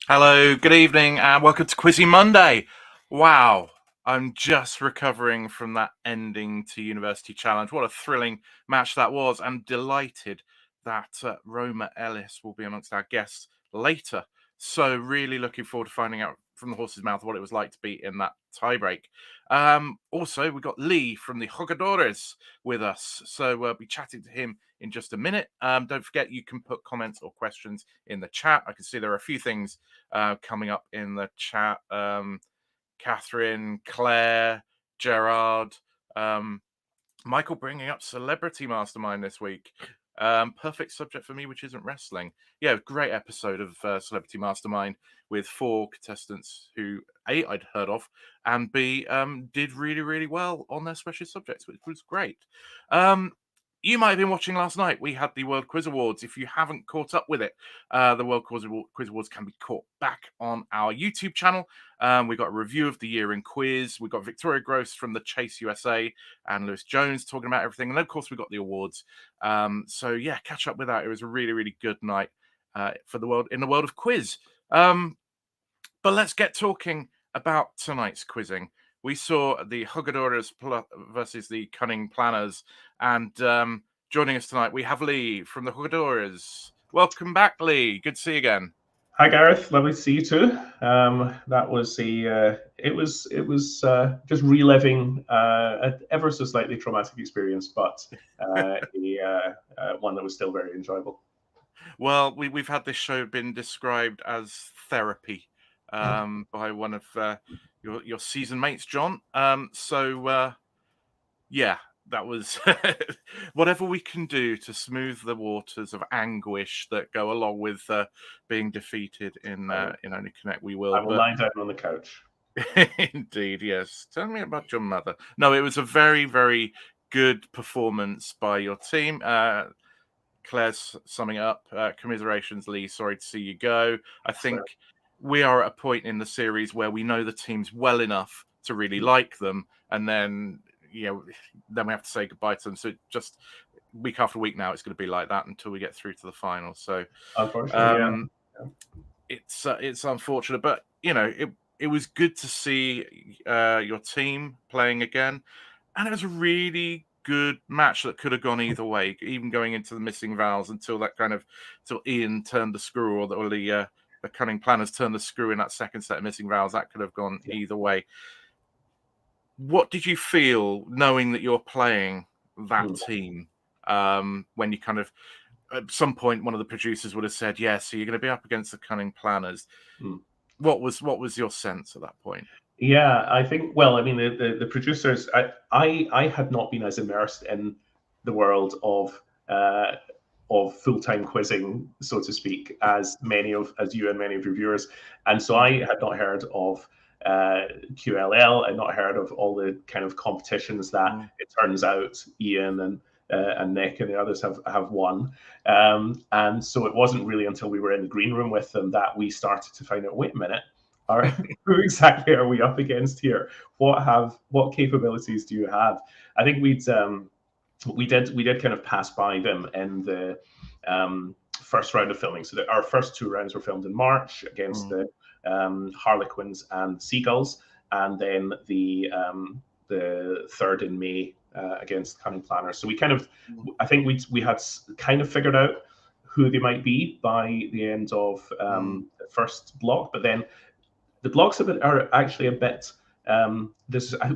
Hello, good evening, and welcome to Quizzy Monday. Wow, I'm just recovering from that ending to University Challenge. What a thrilling match that was, and delighted that Roma Ellis will be amongst our guests later. So, really looking forward to finding out from the horse's mouth what it was like to be in that tiebreak. Also, we got Leigh from the Jugadores with us, so we'll be chatting to him in just a minute. Don't forget, you can put comments or questions in the chat. I can see there are a few things coming up in the chat. Catherine, Claire, Gerard, Michael bringing up Celebrity Mastermind this week. Perfect subject for me, which isn't wrestling. Yeah, great episode of Celebrity Mastermind with 4 contestants who A, I'd heard of, and B, did really, really well on their special subjects, which was great. You might have been watching last night. We had the World Quiz Awards. If you haven't caught up with it, the World Quiz Awards can be caught back on our YouTube channel. We got a review of the year in quiz. We got Victoria Gross from the Chase USA and Lewis Jones talking about everything. And of course, we got the awards. So yeah, catch up with that. It was a really, really good night for the world in the world of quiz. But let's get talking about tonight's quizzing. We saw the Jugadores versus the Cunning Planners, and joining us tonight we have Leigh from the Jugadores. Welcome back, Leigh. Good to see you again. Hi Gareth, lovely to see you too. That was it was just reliving an ever so slightly traumatic experience, but one that was still very enjoyable. Well, we've had this show been described as therapy by one of your season mates, John. Yeah, that was whatever we can do to smooth the waters of anguish that go along with being defeated in Only Connect. We will. I will lie down on the couch. Indeed, yes. Tell me about your mother. No, it was a very, very good performance by your team. Claire's summing up. Commiserations, Leigh. Sorry to see you go. I think we are at a point in the series where we know the teams well enough to really like them, and then then we have to say goodbye to them. So just week after week now, it's going to be like that until we get through to the final. So Unfortunately, it's unfortunate, but it was good to see your team playing again, and it was a really good match that could have gone either way, even going into the missing vowels until Ian turned the screw, or the Cunning Planners turned the screw in that second set of missing vowels. That could have gone either way. What did you feel knowing that you're playing that team when you kind of at some point one of the producers would have said, "Yeah, so you're going to be up against the Cunning Planners." What was your sense at that point? Yeah, I think. Well, I mean, the producers. I had not been as immersed in the world of full-time quizzing, so to speak, as you and many of your viewers, and so I had not heard of QLL. I'd not heard of all the kind of competitions that it turns out Ian and Nick and the others have won. And so it wasn't really until we were in the green room with them that we started to find out, wait a minute, who exactly are we up against here? What capabilities do you have? I think we did kind of pass by them in the first round of filming. So our first 2 rounds were filmed in March against the Harlequins and Seagulls, and then the third in May against Cunning Planners. So I think we had kind of figured out who they might be by the end of the first block, but then the blocks are actually a bit.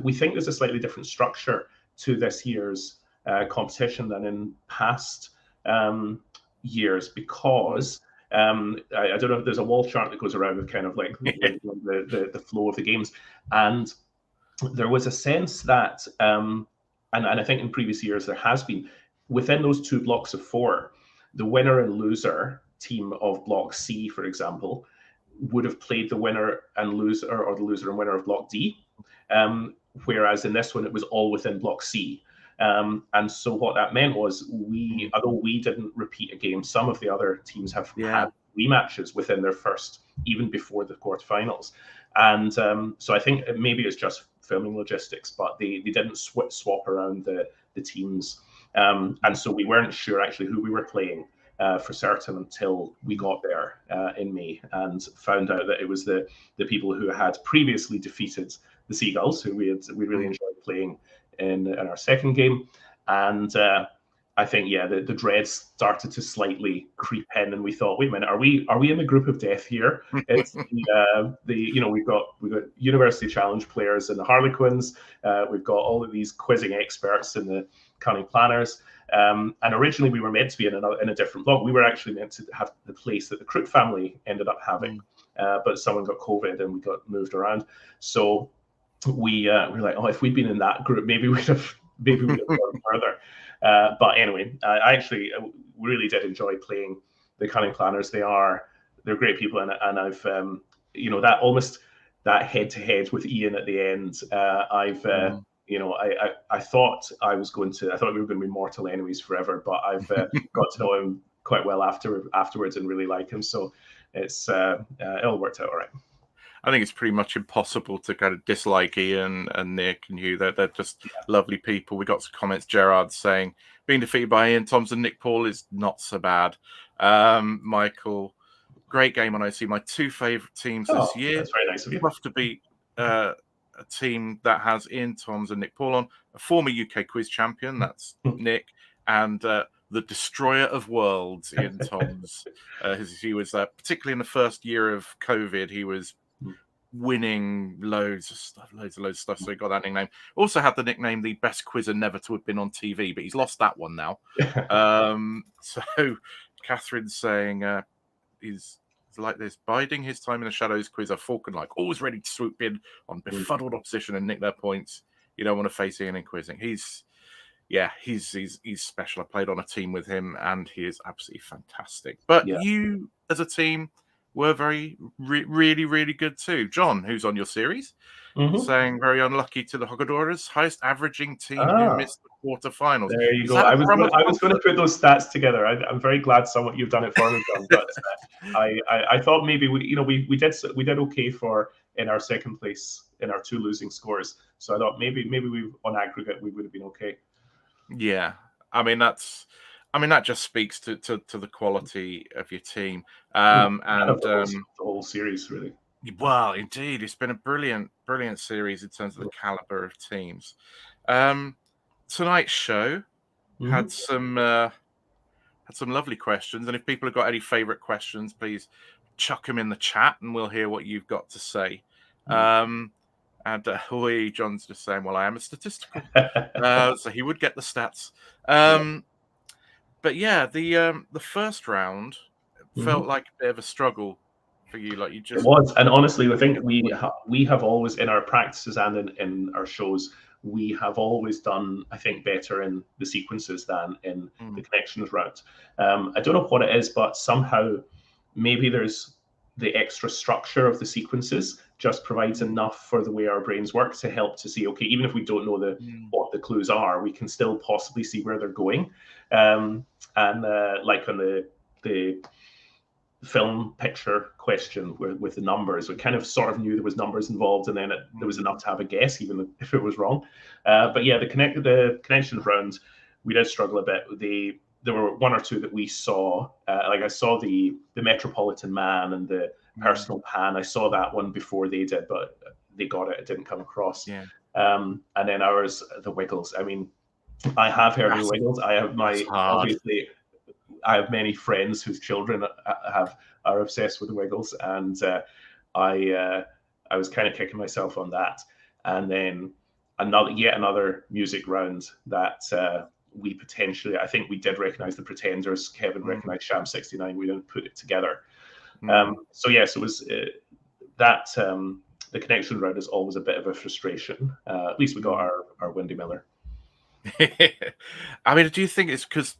We think there's a slightly different structure to this year's competition than in past years, because I don't know if there's a wall chart that goes around with kind of like the flow of the games, and there was a sense that, and I think in previous years there has been, within those 2 blocks of 4, the winner and loser team of Block C, for example, would have played the winner and loser, or the loser and winner of Block D, whereas in this one it was all within Block C. And so what that meant was although we didn't repeat a game, some of the other teams have had rematches within their first, even before the quarterfinals. And so I think maybe it's just filming logistics, but they didn't swap around the teams. And so we weren't sure actually who we were playing for certain until we got there in May and found out that it was the people who had previously defeated the Seagulls, who we really enjoyed playing in our second game. And I think, yeah, the dread started to slightly creep in, and we thought, wait a minute, are we in the group of death here? It's we've got University Challenge players in the Harlequins, we've got all of these quizzing experts in the Cunning Planners, and originally we were meant to be in a different block. We were actually meant to have the place that the Crook family ended up having, but someone got COVID and we got moved around. So we were like, oh, if we'd been in that group, maybe we'd have gone further. But anyway, I actually really did enjoy playing the Cunning Planners. They're great people, and I've that almost that head-to-head with Ian at the end. I thought I thought we were going to be mortal enemies forever, but I've got to know him quite well afterwards and really like him. So it all worked out all right. I think it's pretty much impossible to kind of dislike Ian and Nick and you. They're just lovely people. We got some comments, Gerard saying, being defeated by Ian Thompson, Nick Paul is not so bad. Michael, great game on OC. My two favourite teams this year. That's very nice of you. Tough to beat a team that has Ian Toms and Nick Paul on. A former UK quiz champion, that's Nick, and the destroyer of worlds, Ian Toms. He was particularly in the first year of COVID, he was winning loads of stuff. So he got that nickname. Also had the nickname the best quizzer never to have been on TV, but he's lost that one now. So Catherine's saying he's like this, biding his time in the shadows, quizzer, falcon-like, always ready to swoop in on befuddled opposition and nick their points. You don't want to face Ian in quizzing. He's special. I played on a team with him, and he is absolutely fantastic. But you, as a team, were really, really good too. John, who's on your series, saying very unlucky to the Jugadores, highest averaging team who missed the quarterfinals. There you go. I was going to put those stats together. I'm very glad you've done it for me, John. But I thought maybe we did okay in our second place in our two losing scores. So I thought maybe we on aggregate we would have been okay. Yeah, I mean that just speaks to the quality of your team, and the whole series really. Well, indeed, it's been a brilliant series in terms of the caliber of teams. Tonight's show had some lovely questions, and if people have got any favourite questions, please chuck them in the chat, and we'll hear what you've got to say. And John's just saying, well, I am a statistical, so he would get the stats. But yeah, the first round felt like a bit of a struggle for you. Like it was, and honestly, I think we have always in our practices and in our shows, we have always done, I think, better in the sequences than in the connections round. I don't know what it is, but somehow maybe there's the extra structure of the sequences just provides enough for the way our brains work to help to see, okay, even if we don't know what the clues are, we can still possibly see where they're going. Like on the film picture question with the numbers, we kind of sort of knew there was numbers involved, and then there was enough to have a guess, even if it was wrong. But yeah, the connections round, we did struggle a bit. There were one or two that we saw. Like I saw the Metropolitan Man and the Personal Pan. I saw that one before they did, but they got it. It didn't come across. Yeah. And then ours, the Wiggles. I mean, I have heard of the Wiggles. I have obviously, I have many friends whose children are obsessed with the Wiggles, and I was kind of kicking myself on that. And then another music round that we potentially, I think we did recognize the Pretenders. Kevin recognized Sham 69. We didn't put it together. So yes, it was that the connection round is always a bit of a frustration. At least we got our Wendy Miller. I mean, do you think it's because,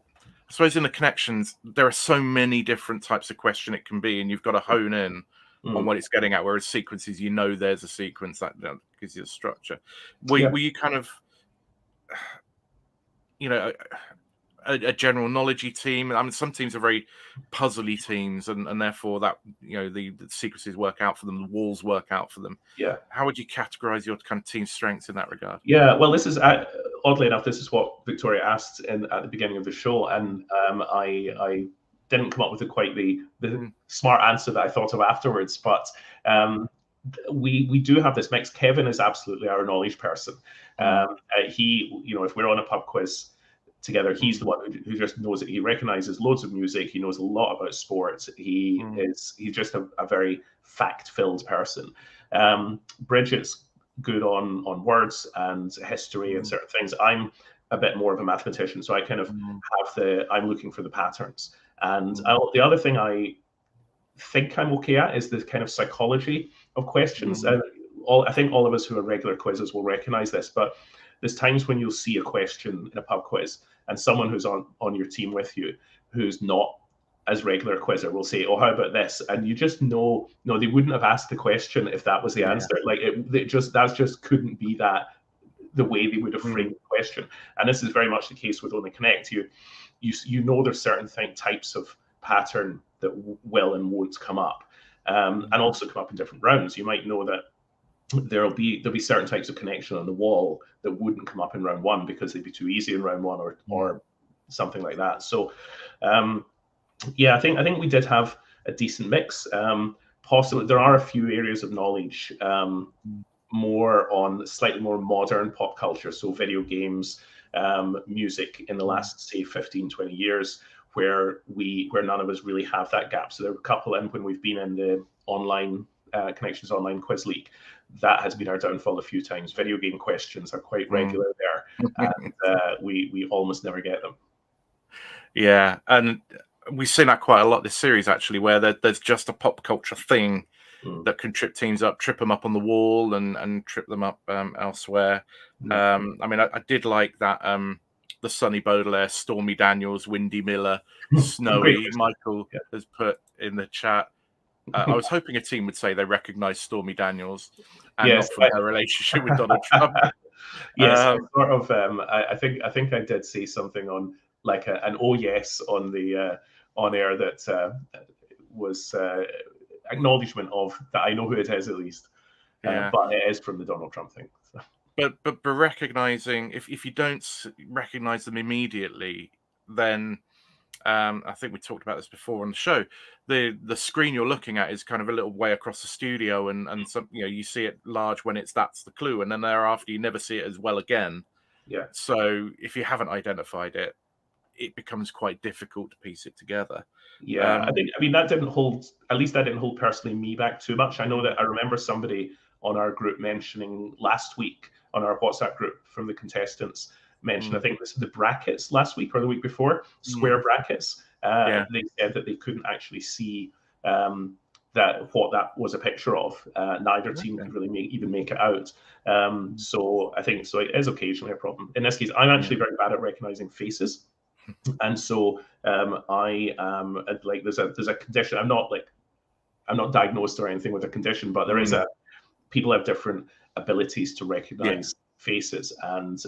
I suppose in the connections, there are so many different types of question it can be, and you've got to hone in on what it's getting at, whereas sequences, there's a sequence that gives you a structure. Were you kind of, a general knowledgey team? I mean, some teams are very puzzly teams, and therefore that the sequences work out for them, the walls work out for them. Yeah. How would you categorize your kind of team strengths in that regard? Yeah. Well, this is oddly enough, this is what Victoria asked at the beginning of the show, and I didn't come up with quite the smart answer that I thought of afterwards. But we do have this mix. Kevin is absolutely our knowledge person. He, if we're on a pub quiz together, he's the one who just knows it. He recognizes loads of music. He knows a lot about sports. He's just a very fact-filled person. Bridget's good on words and history and certain things. I'm a bit more of a mathematician, so I kind of I'm looking for the patterns. And the other thing I think I'm okay at is the kind of psychology of questions. I think all of us who are regular quizzes will recognize this, but there's times when you'll see a question in a pub quiz and someone who's on your team with you who's not as regular quizzer will say, "Oh, how about this?" And you just know, no, they wouldn't have asked the question if that was the answer. Like that just couldn't be the way they would have framed the question. And this is very much the case with Only Connect. You know there's certain types of pattern that will and won't come up, and also come up in different rounds. You might know that there'll be certain types of connection on the wall that wouldn't come up in round one because they'd be too easy in round one or something like that. So I think we did have a decent mix. Possibly there are a few areas of knowledge more on slightly more modern pop culture, so video games, music in the last, say, 15, 20 years, where none of us really have that gap. So there are a couple, and when we've been in the online Connections Online Quiz League, that has been our downfall a few times. Video game questions are quite regular there, and we almost never get them. Yeah, and we've seen that quite a lot this series, actually, where there's just a pop culture thing that can trip teams up, trip them up on the wall and trip them up elsewhere. I mean, I did like that the Sonny Baudelaire, Stormy Daniels, Windy Miller, Snowy. Michael has put in the chat. I was hoping a team would say they recognise Stormy Daniels and not from her relationship with Donald Trump. Yes, sort of. I think I did see something on like an "oh yes" on the on air that was acknowledgement of that. I know who it is at least, but it is from the Donald Trump thing. So. But recognizing if you don't recognize them immediately, then I think we talked about this before on the show. The screen you're looking at is kind of a little way across the studio, and some you see it large when that's the clue, and then thereafter you never see it as well again. Yeah. So if you haven't identified it, it becomes quite difficult to piece it together. Yeah, I mean that didn't hold. At least that didn't hold personally me back too much. I know that I remember somebody on our group mentioning last week on our WhatsApp group from the contestants mentioned, I think this is the brackets last week or the week before, square brackets. They said that they couldn't actually see that what that was a picture of. Neither team could really even make it out. So I think it is occasionally a problem. In this case, I'm actually very bad at recognizing faces. And so I am like there's a condition. I'm not diagnosed or anything with a condition, but there is people have different abilities to recognize faces, and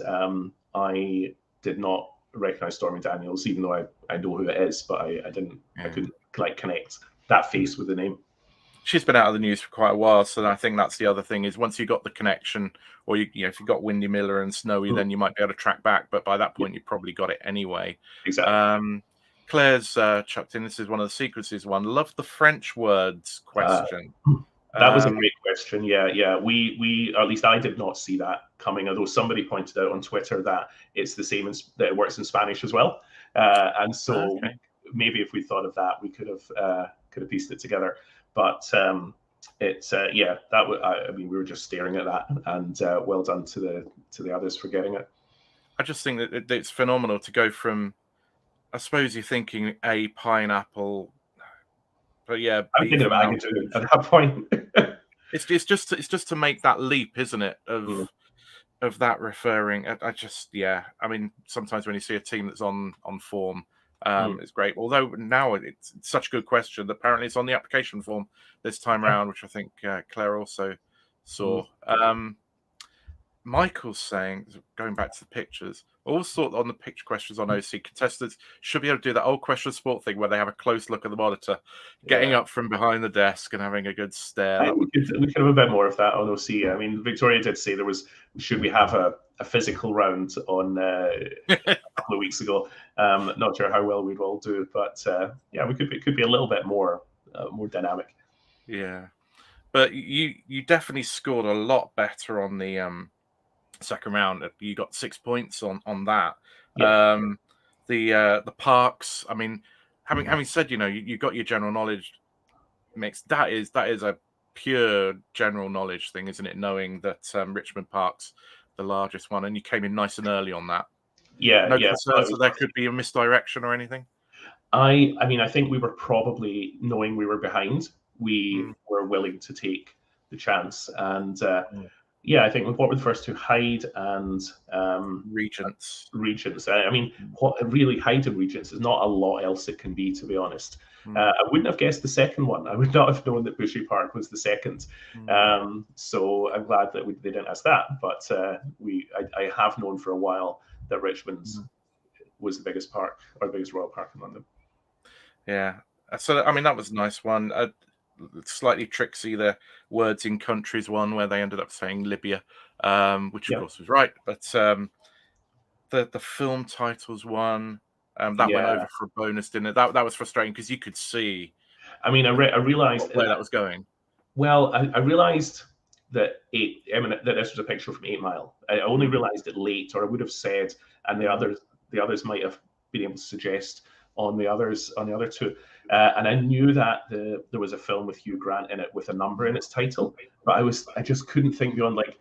I did not recognize Stormy Daniels, even though I know who it is, but I couldn't like connect that face with the name. She's been out of the news for quite a while, so I think that's the other thing is once you got the connection, or if you got Windy Miller and Snowy, then you might be able to track back. But by that point, you probably got it anyway. Exactly. Claire's chucked in. This is one of the sequences. Love the French words question. That was a great question. Yeah. We at least I did not see that coming. Although somebody pointed out on Twitter that it's the same that it works in Spanish as well. And so maybe if we thought of that, we could have pieced it together. But it's that I mean we were just staring at that, and well done to the others for getting it. I just think that it's phenomenal to go from, I suppose you're thinking a pineapple, but I'm thinking of Agadoo at that point. it's just to make that leap, isn't it? Of that referring. I mean sometimes when you see a team that's on form. It's great. Although now it's such a good question that apparently it's on the application form this time around, which I think Claire also saw. Michael's saying, going back to the pictures, Also, on the picture questions on OC, contestants should be able to do that old question of sport thing where they have a close look at the monitor, getting up from behind the desk and having a good stare. We could have a bit more of that on OC. I mean, Victoria did say should we have a physical round on a couple of weeks ago. Not sure how well we'd all do, but yeah, it could be a little bit more dynamic. Yeah, but you definitely scored a lot better on the second round. You got 6 points on that. Yeah. The parks. I mean, having said, you got your general knowledge mix. That is a pure general knowledge thing, isn't it? Knowing that Richmond Park's the largest one, and you came in nice and early on that. Yeah, no concerns that there could be a misdirection or anything. I mean, I think we were probably, knowing we were behind, we were willing to take the chance. And yeah, I think what were the first two? Hyde and Regents. I mean, what really Hyde and Regents is not a lot else it can be, to be honest. I wouldn't have guessed the second one. I would not have known that Bushy Park was the second. So I'm glad that they didn't ask that. But I have known for a while that Richmond's was the biggest park, or the biggest royal park in London. Yeah. So, I mean, that was a nice one. Slightly tricksy, the words in countries one, where they ended up saying Libya, which of course was right. But the film titles one, that went over for a bonus, didn't it? That was frustrating because you could see. I mean, I realized where that was going. Well, I realized that that this was a picture from 8 Mile. I only realized it late, or I would have said, and the others might have been able to suggest on the other two. And I knew that there was a film with Hugh Grant in it with a number in its title, but I just couldn't think beyond like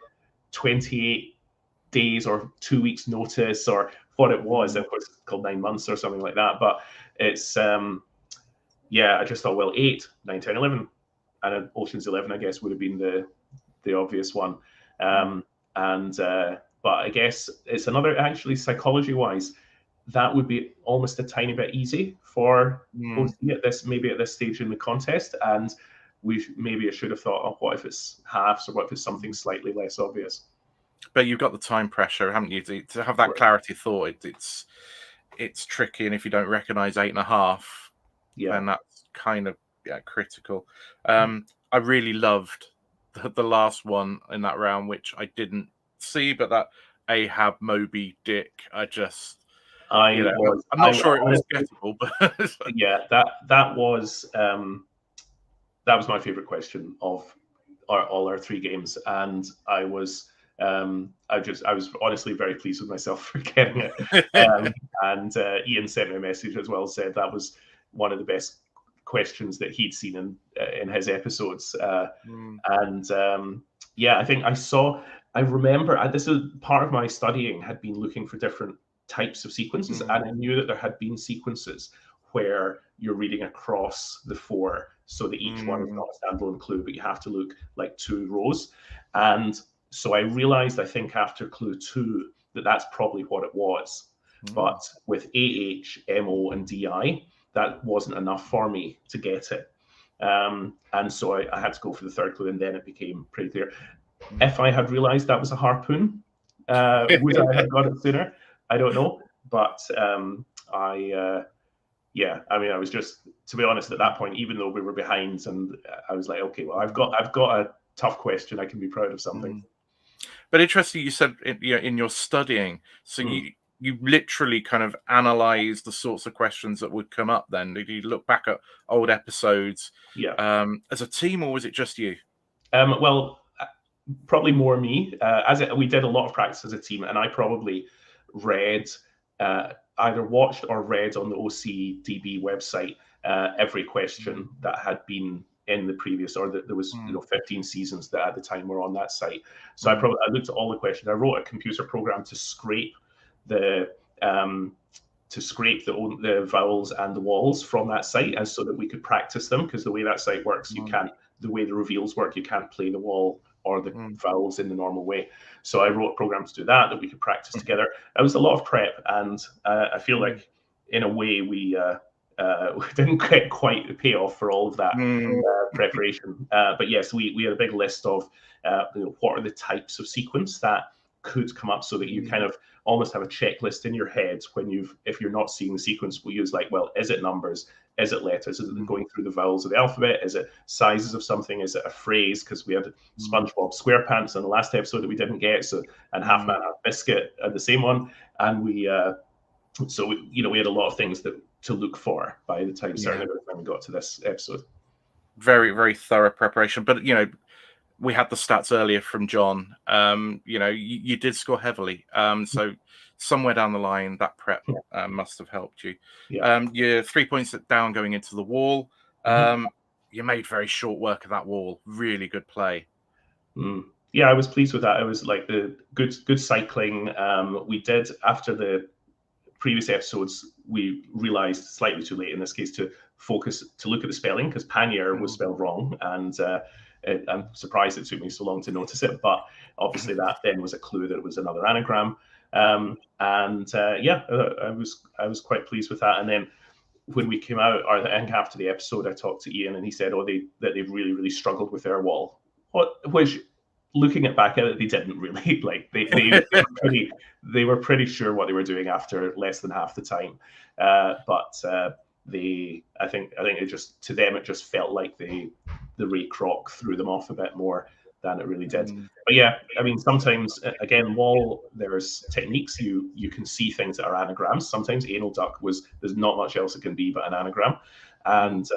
28 days or 2 weeks notice or what it was. Of course, it's called 9 months or something like that. But it's I just thought, well, 8, 9, 10, 11, and Ocean's 11, I guess, would have been the obvious one. But I guess it's another, actually, psychology-wise, that would be almost a tiny bit easy for OC at this stage in the contest. And I should have thought, oh, what if it's halves, or what if it's something slightly less obvious? But you've got the time pressure, haven't you, to have that clarity thought. It's tricky, and if you don't recognise 8.5, then that's kind of critical. I really loved the last one in that round, which I didn't see, but that Ahab Moby Dick, I'm not sure it was gettable, but yeah, that was my favorite question of all our 3 games, and I was honestly very pleased with myself for getting it. And Ian sent me a message as well, said that was one of the best questions that he'd seen in his episodes. And I think I remember, this is part of my studying, had been looking for different types of sequences, and I knew that there had been sequences where you're reading across the 4, so that each one is not a standalone clue, but you have to look like 2 rows. And so I realized, I think after clue 2, that that's probably what it was. But with AH, MO, and DI, that wasn't enough for me to get it. And so I had to go for the 3rd clue, and then it became pretty clear. If I had realized that was a harpoon, would I have got it sooner? I don't know. But I was just, to be honest, at that point, even though we were behind, and I was like, okay, well, I've got a tough question. I can be proud of something. But interesting, you said in your studying, so you literally kind of analyze the sorts of questions that would come up then? Did you look back at old episodes as a team, or was it just you? Well, probably more me. We did a lot of practice as a team, and I probably read, either watched or read on the OCDB website every question that had been in the previous, or that there was 15 seasons that at the time were on that site. So I looked at all the questions. I wrote a computer program to scrape the vowels and the walls from that site, and so that we could practice them, because the way that site works, the way the reveals work, you can't play the wall or the vowels in the normal way. So I wrote programs to do that we could practice together. It was a lot of prep, and I feel like in a way we didn't get quite the payoff for all of that preparation. But yes, we had a big list of what are the types of sequence that could come up, so that you kind of almost have a checklist in your head if you're not seeing the sequence. We'll use like, well, is it numbers? Is it letters? Is it going through the vowels of the alphabet? Is it sizes of something? Is it a phrase? Because we had SpongeBob SquarePants in the last episode that we didn't get, and Half Man Half Biscuit the same one, and we had a lot of things to look for by the time, certainly by the time we got to this episode. Very, very thorough preparation, but we had the stats earlier from John. You did score heavily, so somewhere down the line that prep must have helped you. You're 3 points down going into the wall. You made very short work of that wall. Really good play. Yeah, I was pleased with that. It was like the good cycling. We did, after the previous episodes, we realized slightly too late in this case to look at the spelling, because Pannier was spelled wrong, and I'm surprised it took me so long to notice it, but obviously that then was a clue that it was another anagram. I was quite pleased with that. And then when we came out, or I think after the episode, I talked to Ian, and he said, that they've really, really struggled with their wall. Which, looking back at it, they didn't really. Like they were pretty sure what they were doing after less than half the time. I think it just, to them, it just felt like the Ray Kroc threw them off a bit more than it really did. But yeah, I mean, sometimes, again, wall, there's techniques. You can see things that are anagrams. Sometimes anal duck there's not much else it can be but an anagram. And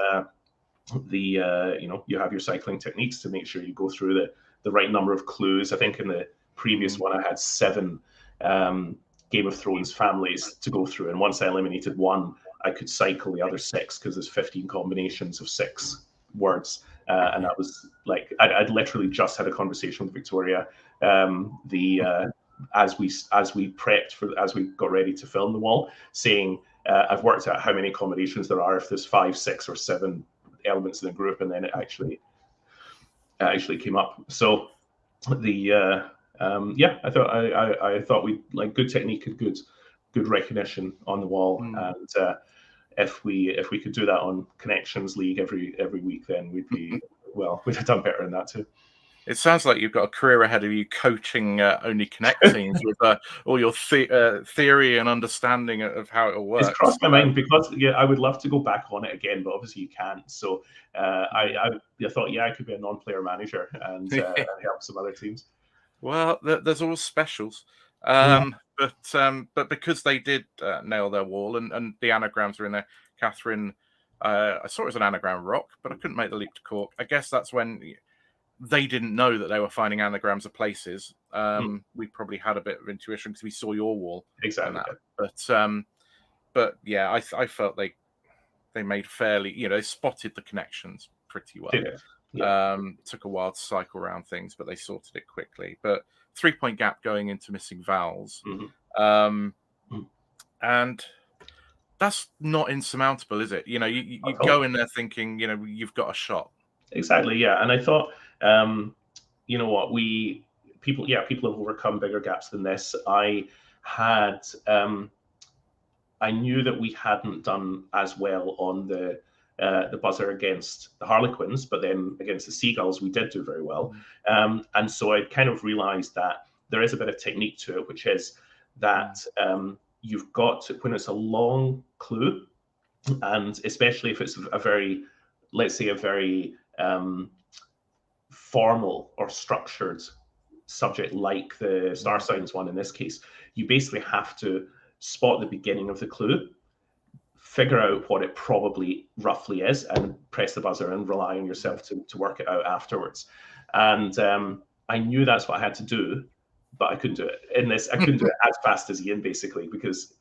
you have your cycling techniques to make sure you go through the right number of clues. I think in the previous one, I had 7 Game of Thrones families to go through. And once I eliminated one, I could cycle the other 6, because there's 15 combinations of 6 words. And that was like, I'd literally just had a conversation with Victoria as we prepped as we got ready to film the wall, saying, I've worked out how many combinations there are if there's 5, 6, or 7 elements in the group, and then it actually came up. So I thought we like good technique and good recognition on the wall, and if we could do that on Connections League every week, then we'd have done better than that too. It sounds like you've got a career ahead of you coaching Only Connect teams with all your theory and understanding of how it all works. It's crossed my mind, because I would love to go back on it again, but obviously you can't. So I thought, I could be a non-player manager and help some other teams. Well, there's always specials. But because they did nail their wall, and the anagrams are in there, Catherine, I saw it as an anagram rock, but I couldn't make the leap to Cork. I guess that's when they didn't know that they were finding anagrams of places. We probably had a bit of intuition because we saw your wall. Exactly. But yeah, I felt they made fairly, they spotted the connections pretty well. Took a while to cycle around things, but they sorted it quickly. But 3-point gap going into missing vowels. And that's not insurmountable, is it? You go in there thinking, you've got a shot. Exactly, yeah. And I thought, people have overcome bigger gaps than this. I knew that we hadn't done as well on the buzzer against the Harlequins, but then against the Seagulls, we did do very well. And so I kind of realized that there is a bit of technique to it, which is that you've got to, when it's a long clue, and especially if it's a very formal or structured subject like the star signs one in this case, you basically have to spot the beginning of the clue, figure out what it probably roughly is, and press the buzzer and rely on yourself to work it out afterwards. And I knew that's what I had to do, but I couldn't do it in this. I couldn't do it as fast as Ian, basically, because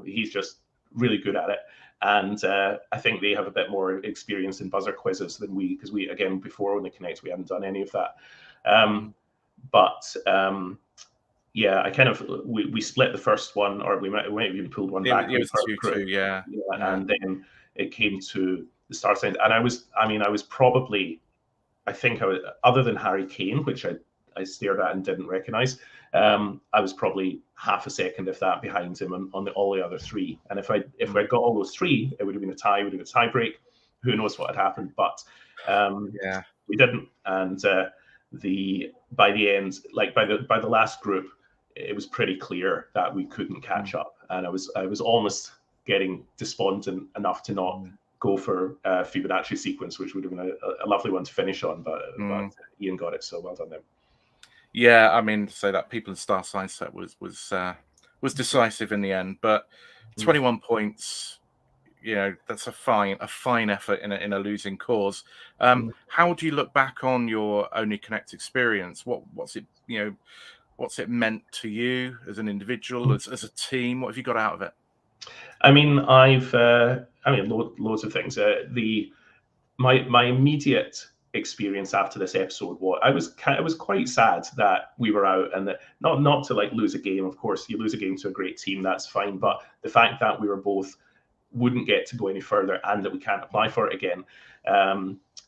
he's just really good at it. And I think they have a bit more experience in buzzer quizzes than we, because we, again, before Only Connect, we hadn't done any of that. I kind of, we split the first one, or we might have even pulled one back. It was 2-2, and then it came to the star signs. And I was probably, other than Harry Kane, which I stared at and didn't recognize, I was probably half a second, if that, behind him on all the other 3. And if I'd got all those 3, it would have been a tie, it would have been a tie break. Who knows what had happened? But we didn't. And by the end, like by the last group, it was pretty clear that we couldn't catch up, and I was almost getting despondent enough to not go for Fibonacci sequence, which would have been a lovely one to finish on, but Ian got it, so well done them. Yeah, I mean, to say that people in Star Sign set was decisive in the end, but 21 points, you know, that's a fine effort in a losing cause. How do you look back on your Only Connect experience? What's it, you know, what's it meant to you as an individual, as a team? What have you got out of it? I mean, loads of things. My immediate experience after this episode was I was quite sad that we were out, and that not to like lose a game. Of course, you lose a game to a great team, that's fine. But the fact that we were both wouldn't get to go any further, and that we can't apply for it again,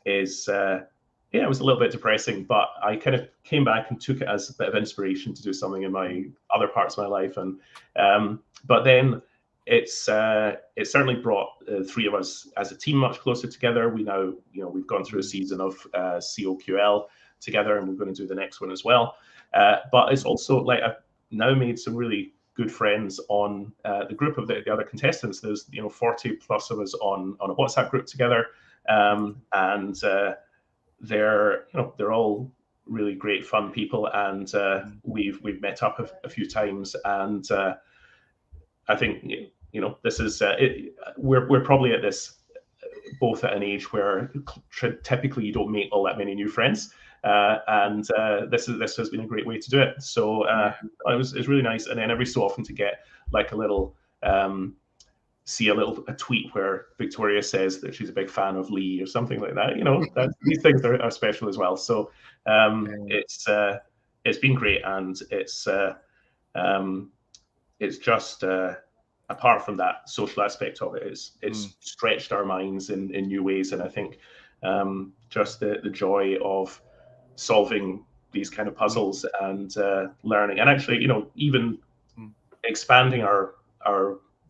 is it was a little bit depressing. But I kind of came back and took it as a bit of inspiration to do something in my other parts of my life, and but then it's certainly brought the three of us as a team much closer together. We now, we've gone through a season of COQL together, and we're going to do the next one as well. But it's also like I've now made some really good friends on the group of the other contestants. There's 40 plus of us on a WhatsApp group together, and they're all really great fun people, and we've met up a few times, and I think this is we're probably at this both at an age where typically you don't make all that many new friends, and this has been a great way to do it. So it's really nice, and then every so often to get like a little see a tweet where Victoria says that she's a big fan of Leigh or something like that. These things are special as well. So it's been great, and it's just apart from that social aspect of it, it's stretched our minds in new ways, and I think just the joy of solving these kind of puzzles and learning, and actually even expanding our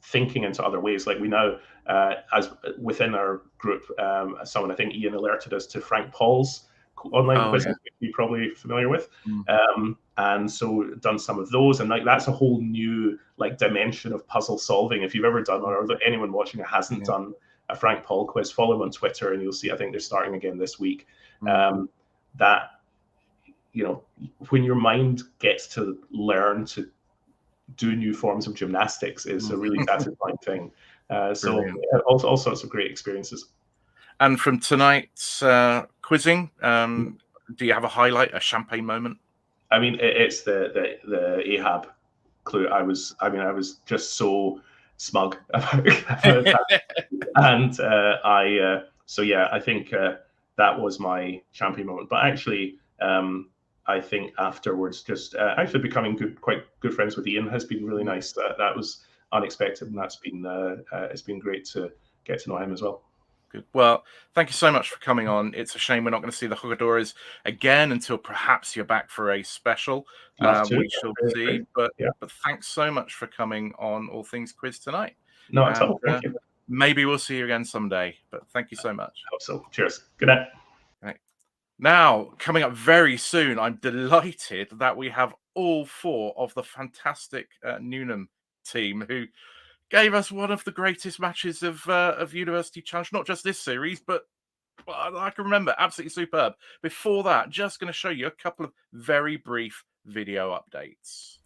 thinking into other ways. Like we now, as within our group, someone, I think Ian alerted us to Frank Paul's online quiz, which you're probably familiar with. And so done some of those, and like that's a whole new like dimension of puzzle solving. If you've ever done, or anyone watching it hasn't done a Frank Paul quiz, follow him on Twitter and you'll see, I think they're starting again this week. That when your mind gets to learn to do new forms of gymnastics is a really satisfying thing. So all sorts of great experiences. And from tonight's quizzing, do you have a highlight, a champagne moment? I mean, it's the Ahab clue. I was just so smug about that. And I think that was my champagne moment. But actually, I think afterwards, just actually becoming quite good friends with Ian has been really nice. That was unexpected, and that's been it's been great to get to know him as well. Good. Well, thank you so much for coming on. It's a shame we're not going to see the Jugadores again until perhaps you're back for a special. We shall see. But thanks so much for coming on All Things Quiz tonight. No, it's all. Thank you. Maybe we'll see you again someday. But thank you so much. I hope so. Cheers. Good night. Right. Now, coming up very soon, I'm delighted that we have all four of the fantastic Newnham team who gave us one of the greatest matches of University Challenge, not just this series, but I can remember. Absolutely superb. Before that, just going to show you a couple of very brief video updates.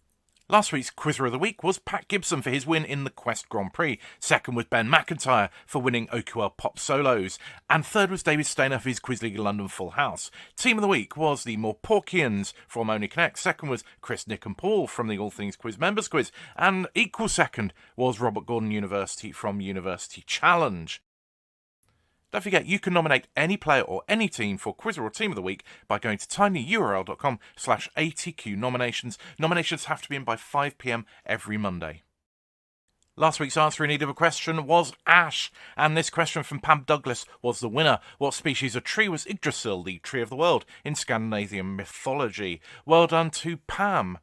Last week's Quizzer of the Week was Pat Gibson for his win in the Quest Grand Prix. Second was Ben McIntyre for winning OQL Pop Solos. And third was David Stainer for his Quiz League London Full House. Team of the Week was the Morporkians from Only Connect. Second was Chris, Nick and Paul from the All Things Quiz Members Quiz. And equal second was Robert Gordon University from University Challenge. Don't forget, you can nominate any player or any team for Quizzer or Team of the Week by going to tinyurl.com/ATQ nominations. Nominations have to be in by 5 p.m. every Monday. Last week's answer in need of a question was Ash, and this question from Pam Douglas was the winner. What species of tree was Yggdrasil, the tree of the world, in Scandinavian mythology? Well done to Pam.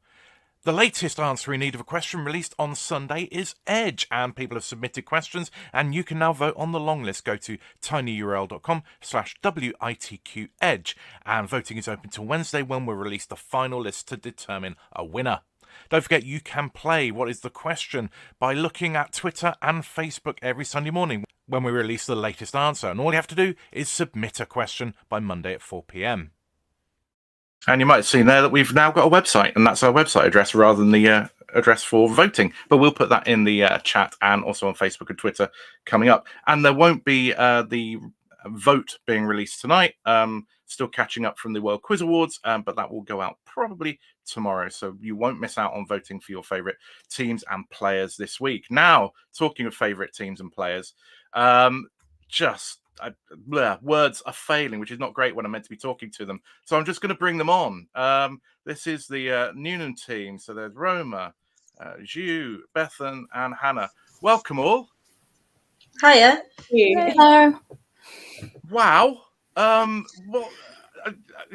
The latest answer in need of a question released on Sunday is Edge, and people have submitted questions, and you can now vote on the long list. Go to tinyurl.com/WITQ Edge, and voting is open till Wednesday when we'll release the final list to determine a winner. Don't forget, you can play What is the Question by looking at Twitter and Facebook every Sunday morning when we release the latest answer. And all you have to do is submit a question by Monday at 4 p.m. And you might have seen there that we've now got a website, and that's our website address rather than the address for voting. But we'll put that in the chat and also on Facebook and Twitter coming up. And there won't be the vote being released tonight. Still catching up from the World Quiz Awards, but that will go out probably tomorrow. So you won't miss out on voting for your favourite teams and players this week. Now, talking of favourite teams and players, words are failing, which is not great when I'm meant to be talking to them. So I'm just going to bring them on. This is the Newnham team. So there's Roma, Zhiyu, Bethan, and Hannah. Welcome all. Hiya. Hello. Wow. Well,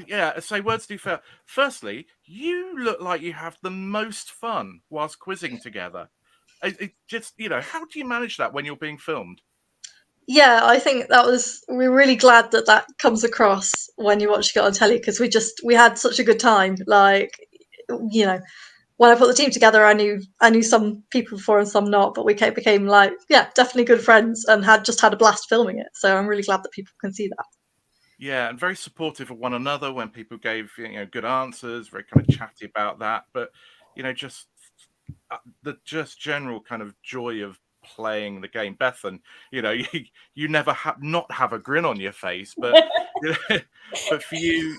yeah. Say words do fail. Firstly, you look like you have the most fun whilst quizzing together. It just, how do you manage that when you're being filmed? Yeah, I think we're really glad that comes across when you're watching it on telly, because we had such a good time. Like, when I put the team together, I knew some people before and some not, but we became like, yeah, definitely good friends and had a blast filming it. So I'm really glad that people can see that. Yeah, and very supportive of one another when people gave good answers, very kind of chatty about that. But just the general kind of joy of playing the game. Bethan, you never not have a grin on your face, but but for you,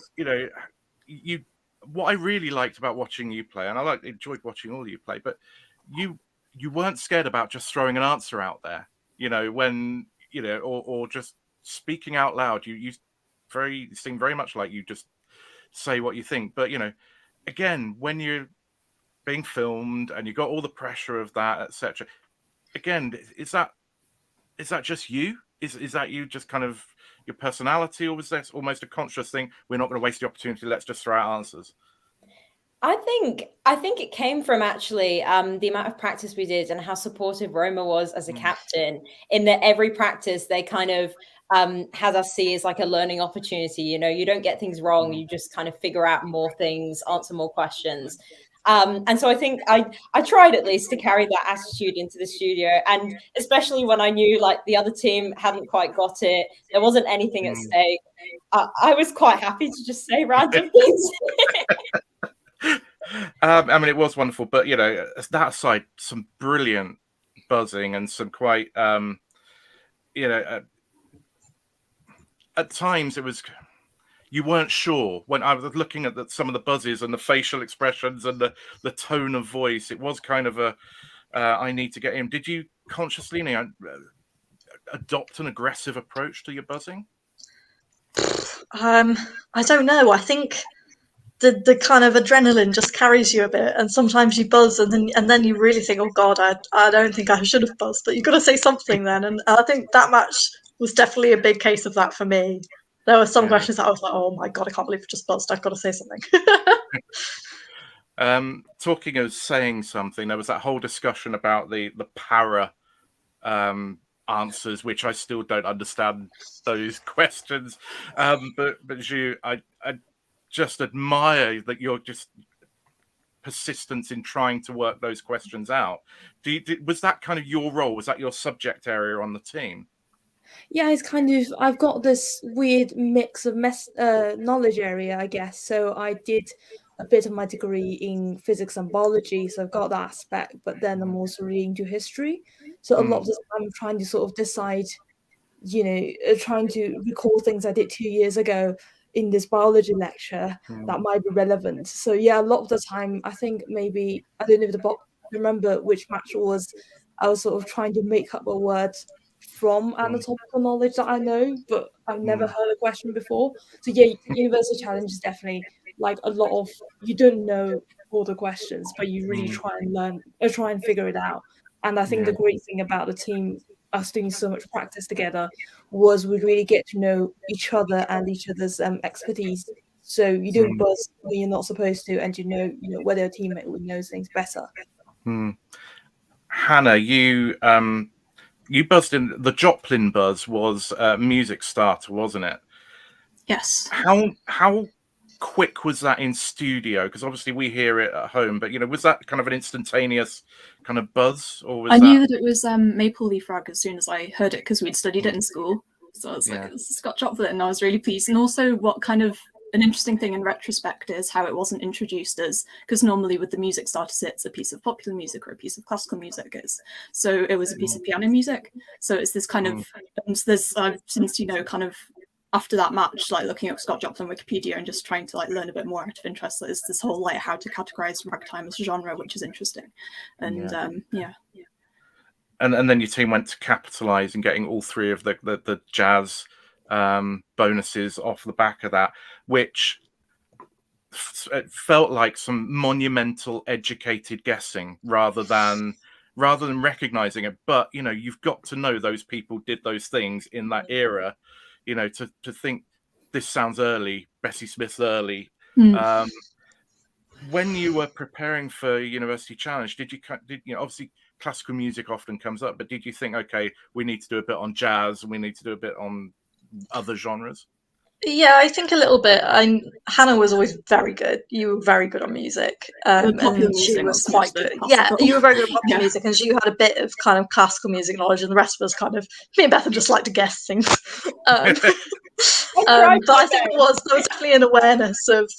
what I really liked about watching you play, and I enjoyed watching all of you play, but you weren't scared about just throwing an answer out there, when or just speaking out loud. You seem very much like you just say what you think. But again, when you're being filmed and you got all the pressure of that, etc. Again, is that just you? Is that you just kind of your personality, or was that almost a conscious thing? We're not going to waste the opportunity. Let's just throw out answers. I think it came from actually the amount of practice we did and how supportive Roma was as a captain, in that every practice they kind of had us see as like a learning opportunity. You don't get things wrong. You just kind of figure out more things, answer more questions. And so I think I tried at least to carry that attitude into the studio, and especially when I knew like the other team hadn't quite got it, there wasn't anything at stake. I was quite happy to just say random things. I mean, it was wonderful, but that aside, some brilliant buzzing and some quite, at times it was. You weren't sure when I was looking at some of the buzzes and the facial expressions and the tone of voice. It was kind of a, I need to get in. Did you consciously adopt an aggressive approach to your buzzing? I don't know. I think the kind of adrenaline just carries you a bit, and sometimes you buzz and then you really think, oh God, I don't think I should have buzzed, but you've got to say something then. And I think that match was definitely a big case of that for me. There were some questions that I was like, oh my God, I can't believe I just buzzed. I've got to say something. Talking of saying something, there was that whole discussion about the para answers, which I still don't understand those questions. But Zhiyu, I just admire that you're just persistence in trying to work those questions out. Was that kind of your role? Was that your subject area on the team? Yeah, it's kind of, I've got this weird mix of knowledge area, I guess. So I did a bit of my degree in physics and biology, so I've got that aspect, but then I'm also really into history. So a lot of the time I'm trying to sort of decide, trying to recall things I did 2 years ago in this biology lecture that might be relevant. So yeah, a lot of the time, I think maybe, I don't know remember which match it was, I was sort of trying to make up a word from anatomical knowledge that I know, but I've never heard a question before. So yeah, universal challenge is definitely like a lot of, you don't know all the questions, but you really try and learn, or try and figure it out. And I think the great thing about the team, us doing so much practice together, was we really get to know each other and each other's expertise. So you don't buzz when you're not supposed to, and you know whether your teammate knows things better. Hannah, you buzzed in. The Joplin buzz was music starter, wasn't it? Yes. How quick was that in studio? Because obviously we hear it at home, but was that kind of an instantaneous kind of buzz, or was I knew that it was Maple Leaf Rag as soon as I heard it because we'd studied it in school. So I was like, it's Scott Chocolate, and I was really pleased. And also, what kind of an interesting thing in retrospect is how it wasn't introduced as, because normally with the music starters, it's a piece of popular music or a piece of classical music. So it was a piece of piano music. So it's this kind of, since kind of after that match, like looking up Scott Joplin Wikipedia and just trying to like learn a bit more out of interest, there's this whole like how to categorize ragtime as a genre, which is interesting. And And then your team went to capitalize and getting all three of the jazz bonuses off the back of that, which it felt like some monumental educated guessing rather than recognizing it. But you've got to know those people did those things in that era, to think this sounds early, Bessie Smith's early. When you were preparing for University Challenge, did you obviously classical music often comes up, but did you think, okay, we need to do a bit on jazz and we need to do a bit on other genres? Yeah, I think a little bit. Hannah was always very good. You were very good on music, and she was quite good. Yeah, you were very good at popular music, and you had a bit of kind of classical music knowledge, and the rest of us kind of, me and Bethan just like to guess things. But I think there was definitely an awareness of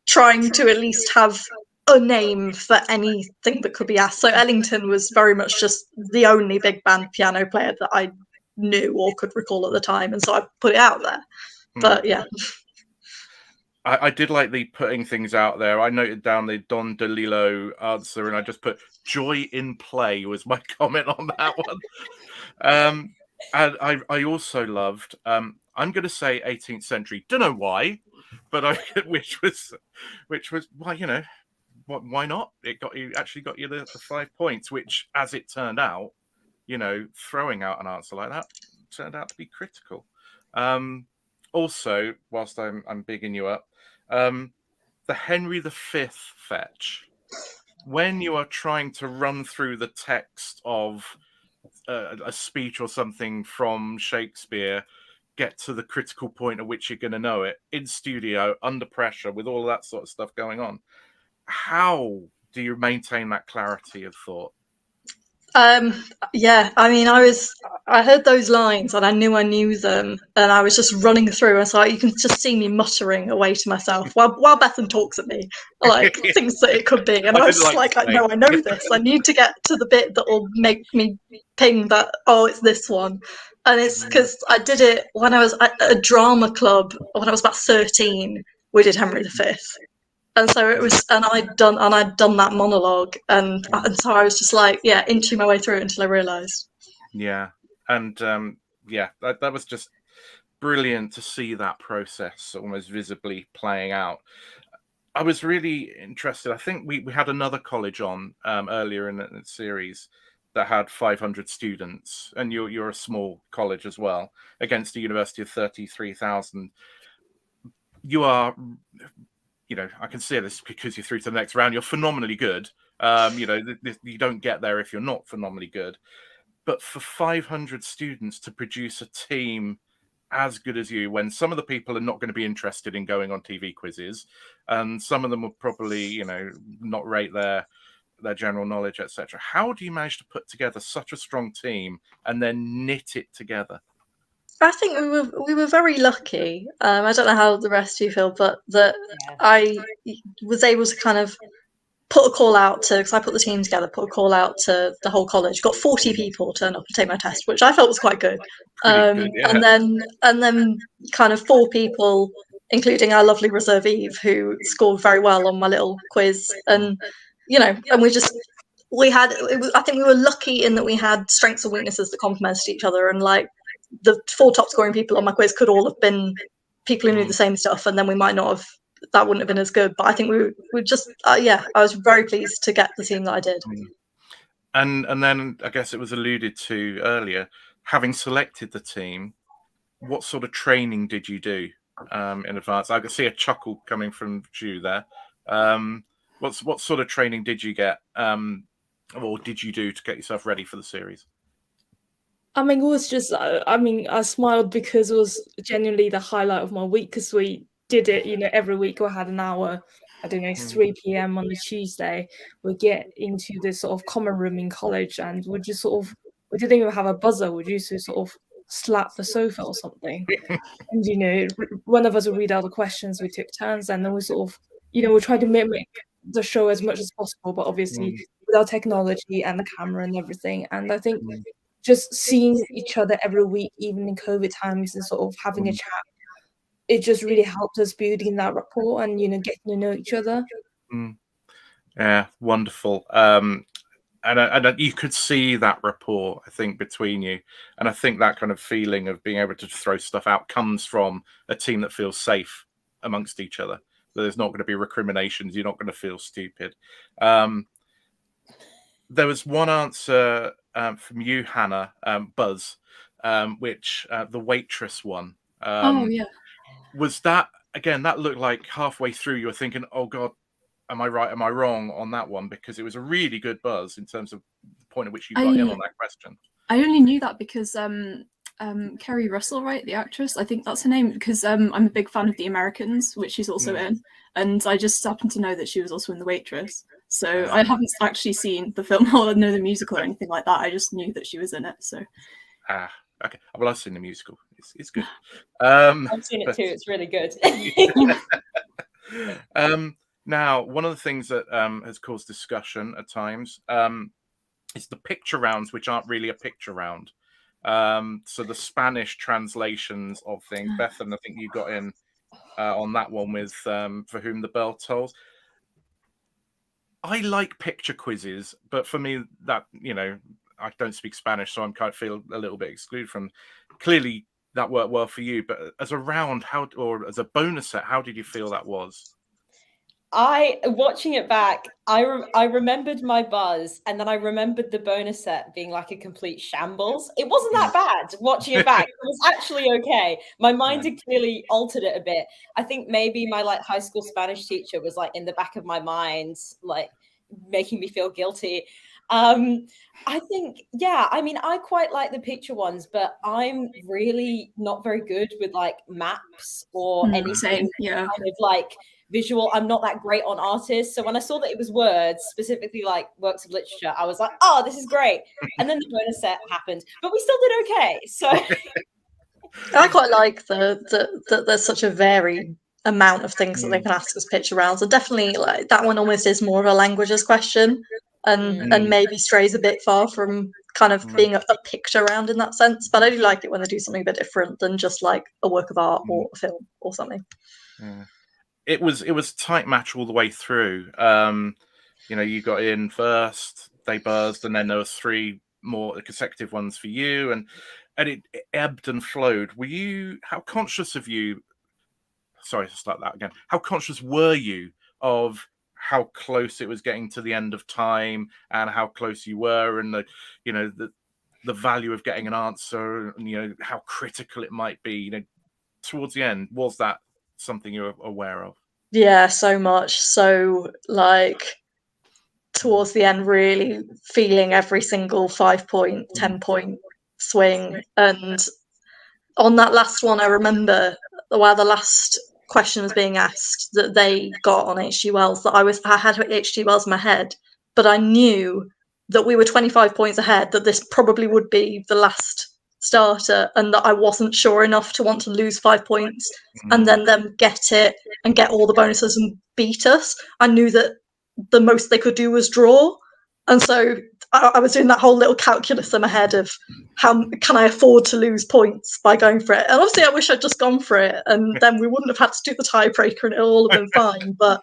trying to at least have a name for anything that could be asked. So Ellington was very much just the only big band piano player that I knew or could recall at the time, and so I put it out there. But yeah, I did like the putting things out there. I noted down the Don DeLillo answer, and I just put "joy in play" was my comment on that one. And I also loved. I'm going to say 18th century. Don't know why, but which was why why not? It actually got you the 5 points, which, as it turned out, throwing out an answer like that turned out to be critical. Also, whilst I'm bigging you up, the Henry V fetch, when you are trying to run through the text of a speech or something from Shakespeare, get to the critical point at which you're going to know it, in studio, under pressure, with all of that sort of stuff going on, how do you maintain that clarity of thought? Yeah, I mean, I heard those lines and I knew them, and I was just running through, and so you can just see me muttering away to myself while Bethan talks at me, like things that it could be, and I was just like, no, I know this. I need to get to the bit that will make me ping that. Oh, it's this one, and it's because I did it when I was at a drama club when I was about 13. We did Henry V. And so it was, and I'd done that monologue, and so I was just like, inching my way through it until I realised. Yeah, and that was just brilliant to see that process almost visibly playing out. I was really interested. I think we had another college on earlier in the series that had 500 students, and you're a small college as well, against a university of 33,000. You are. I can say this because you're through to the next round. You're phenomenally good. You don't get there if you're not phenomenally good. But for 500 students to produce a team as good as you, when some of the people are not going to be interested in going on TV quizzes, and some of them will probably, not rate their general knowledge, etc. How do you manage to put together such a strong team and then knit it together? I think we were very lucky. I don't know how the rest of you feel, but that I was able to kind of put a call out to, because I put the team together, put a call out to the whole college. Got 40 people turn up to take my test, which I felt was quite good. Good, yeah. And then kind of 4 people, including our lovely reserve Eve, who scored very well on my little quiz, and and I think we were lucky in that we had strengths and weaknesses that complemented each other, and like the 4 top scoring people on my quiz could all have been people who knew the same stuff, and then we might not have, that wouldn't have been as good. But I think we just I was very pleased to get the team that I did. And then I guess it was alluded to earlier, having selected the team, what sort of training did you do in advance? I could see a chuckle coming from Zhiyu there. What sort of training did you get, or did you do to get yourself ready for the series? I mean, it was just, I smiled because it was genuinely the highlight of my week, because we did it, every week we had an hour. I don't know, it's 3 p.m. on the Tuesday. We get into this sort of common room in college, and we just we didn't even have a buzzer. We used to sort of slap the sofa or something. And, one of us would read out the questions, we took turns, and then we sort of, we tried to mimic the show as much as possible, but obviously without technology and the camera and everything. And I think just seeing each other every week, even in COVID times, and sort of having a chat, it just really helped us building that rapport and, getting to know each other. Yeah, wonderful. And you could see that rapport, I think, between you. And I think that kind of feeling of being able to throw stuff out comes from a team that feels safe amongst each other. There's not going to be recriminations. You're not going to feel stupid. There was one answer from you, Hannah, Buzz, which the waitress one. Oh, yeah. Was that, again, that looked like halfway through you were thinking, oh, God, am I right? Am I wrong on that one? Because it was a really good buzz in terms of the point at which you got in on that question. I only knew that because Kerry Russell, right, the actress, I think that's her name, because I'm a big fan of The Americans, which she's also in, and I just happened to know that she was also in The Waitress. So I haven't actually seen the film or know the musical or anything like that. I just knew that she was in it. So okay. Well, I've seen the musical. It's good. I've seen it too. It's really good. Now, one of the things that has caused discussion at times is the picture rounds, which aren't really a picture round. So the Spanish translations of things. Bethan, I think you got in on that one with For Whom the Bell Tolls. I like picture quizzes, but for me, that, I don't speak Spanish, so I'm kind of feel a little bit excluded from. Clearly, that worked well for you, but as a round, or as a bonus set, how did you feel that was? Watching it back, I remembered my buzz, and then I remembered the bonus set being like a complete shambles. It wasn't that bad watching it back. It was actually okay. My mind had clearly altered it a bit. I think maybe my high school Spanish teacher was in the back of my mind, making me feel guilty. I think, I quite like the picture ones, but I'm really not very good with maps or anything kind of visual. I'm not that great on artists. So when I saw that it was words, specifically works of literature, I was like, oh, this is great. And then the bonus set happened, but we still did okay. So I quite like that there's such a varied amount of things that they can ask as picture rounds. And definitely that one almost is more of a languages question and maybe strays a bit far from kind of being a picture round in that sense. But I do like it when they do something a bit different than just a work of art or a film or something. Yeah. It was a tight match all the way through. You got in first, they buzzed, and then there was 3 more consecutive ones for you, and it ebbed and flowed. How conscious of you? Sorry to start that again. How conscious were you of how close it was getting to the end of time, and how close you were, and the value of getting an answer, and how critical it might be? Towards the end, was that something you're aware of? Yeah, so much. So towards the end, really feeling every single 5-point, 10-point swing. And on that last one, I remember while the last question was being asked that they got on H.G. Wells, that I had H.G. Wells in my head, but I knew that we were 25 points ahead, that this probably would be the last starter, and that I wasn't sure enough to want to lose 5 points and then them get it and get all the bonuses and beat us. I knew that the most they could do was draw, and so I was doing that whole little calculus in my head of how can I afford to lose points by going for it. And obviously I wish I'd just gone for it, and then we wouldn't have had to do the tiebreaker and it'll all have been fine. But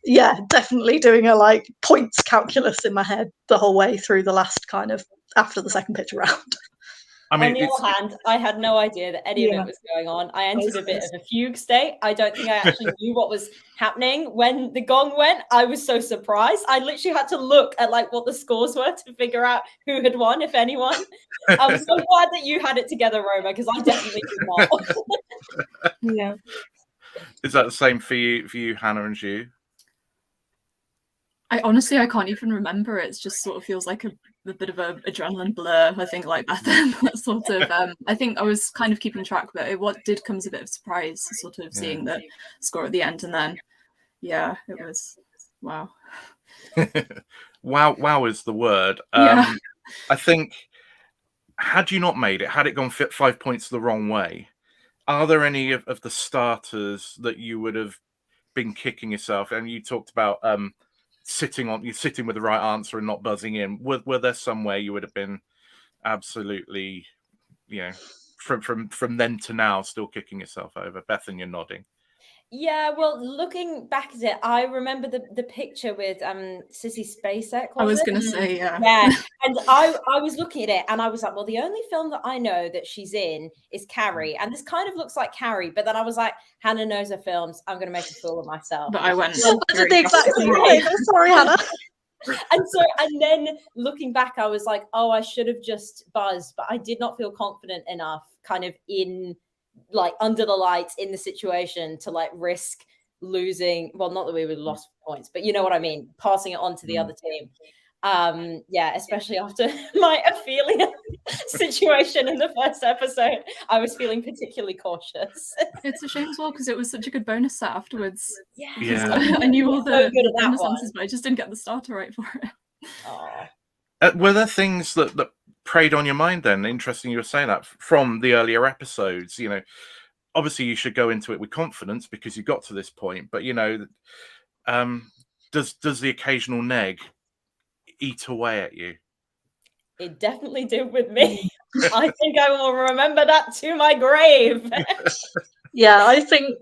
yeah, definitely doing a points calculus in my head the whole way through the last kind of after the second picture round. I mean, on the other hand, I had no idea that any of it was going on. I entered a bit of a fugue state. I don't think I actually knew what was happening. When the gong went, I was so surprised. I literally had to look at what the scores were to figure out who had won, if anyone. I'm so glad that you had it together, Roma, because I definitely did not. Yeah. Is that the same for you, Hannah and Zhiyu? I honestly can't even remember. It just sort of feels like a a bit of a adrenaline blur, I think, like Bethan. That sort of I think I was kind of keeping track, but what did come as a bit of surprise, sort of seeing the score at the end, and then it was wow. Wow is the word. Yeah. I think had you not made it, had it gone 5 points the wrong way, are there any of the starters that you would have been kicking yourself? And you talked about sitting with the right answer and not buzzing in. Were there somewhere you would have been absolutely, from then to now still kicking yourself over? Bethan, you're nodding. Yeah, well, looking back at it, I remember the picture with Sissy Spacek. I was going to say, yeah. And I was looking at it and I was like, well, the only film that I know that she's in is Carrie, and this kind of looks like Carrie. But then I was like, Hannah knows her films. I'm going to make a fool of myself. But I went. I did the exact same thing. Sorry, Hannah. And then looking back, I was like, oh, I should have just buzzed, but I did not feel confident enough, kind of in like under the lights in the situation to like risk losing. Well, not that we would have lost points, but you know what I mean, passing it on to the other team. Especially after my Ophelia situation in the first episode, I was feeling particularly cautious. It's a shame as well because it was such a good bonus set afterwards. Yeah. I knew all the bonus answers, but I just didn't get the starter right for it. Were there things that preyed on your mind then? Interesting you were saying that from the earlier episodes. Obviously you should go into it with confidence because you got to this point, but does the occasional neg eat away at you? It definitely did with me. I think I will remember that to my grave. Yeah, I think